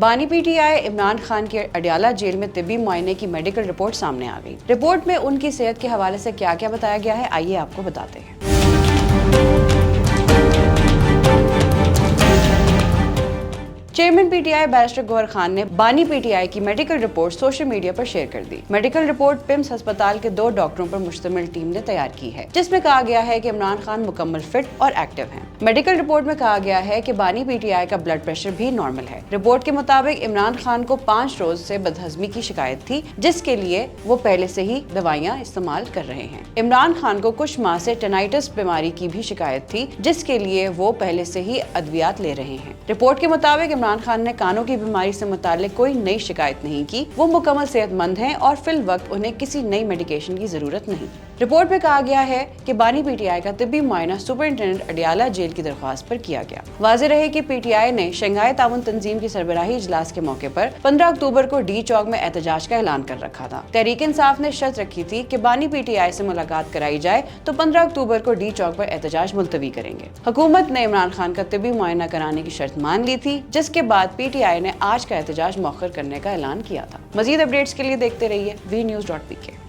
बानी पीटीआई इमरान खान की अडयाला जेल में तिब्बी मुआयने की मेडिकल रिपोर्ट सामने आ गई। रिपोर्ट में उनकी सेहत के हवाले से क्या क्या बताया गया है, आइए आपको बताते हैं। चेयरमैन पीटीआई बैरिस्टर गौहर खान ने बानी पीटीआई की मेडिकल रिपोर्ट सोशल मीडिया पर शेयर कर दी। मेडिकल रिपोर्ट पिम्स अस्पताल के 2 डॉक्टरों पर मुश्तमिल टीम ने तैयार की है, जिसमें कहा गया है कि इमरान खान मुकम्मल फिट और एक्टिव हैं। मेडिकल रिपोर्ट में कहा गया है कि बानी पीटीआई का ब्लड प्रेशर भी नॉर्मल है। रिपोर्ट के मुताबिक इमरान खान को 5 रोज से बदहजमी की शिकायत थी, जिसके लिए वो पहले से ही दवाइयाँ इस्तेमाल कर रहे हैं। इमरान खान को कुछ माह से टेनाइटिस बीमारी की भी शिकायत थी, जिसके लिए वो पहले से ही अद्वियात ले रहे हैं। रिपोर्ट के मुताबिक इमरान खान ने कानों की बीमारी से मुताल्लिक कोई नई शिकायत नहीं की। वो मुकम्मल सेहतमंद हैं और फिल वक्त उन्हें किसी नई मेडिकेशन की जरूरत नहीं। रिपोर्ट में कहा गया है कि बानी पीटीआई का तिब्बी मुआयना सुपरिटेंडेंट अडयाला जेल की दरख्वास्त पर किया गया। वाज़ेह रहे कि पीटीआई ने शंघाई ताउन तंजीम की सरबराही इजलास के मौके पर 15 अक्टूबर को डी चौक में एहतजाज का ऐलान कर रखा था। तहरीक इंसाफ ने शर्त रखी थी कि बानी पीटीआई से मुलाकात कराई जाए तो 15 अक्टूबर को डी चौक पर एहतजाज मुलतवी करेंगे। हुकूमत ने इमरान खान का तिब्बी मुआयना कराने की शर्त मान ली थी, जिसके बाद पीटीआई ने आज का एहतजाज मौखर करने का ऐलान किया था। मजीद अपडेट्स के लिए देखते रहिए VNews.pk।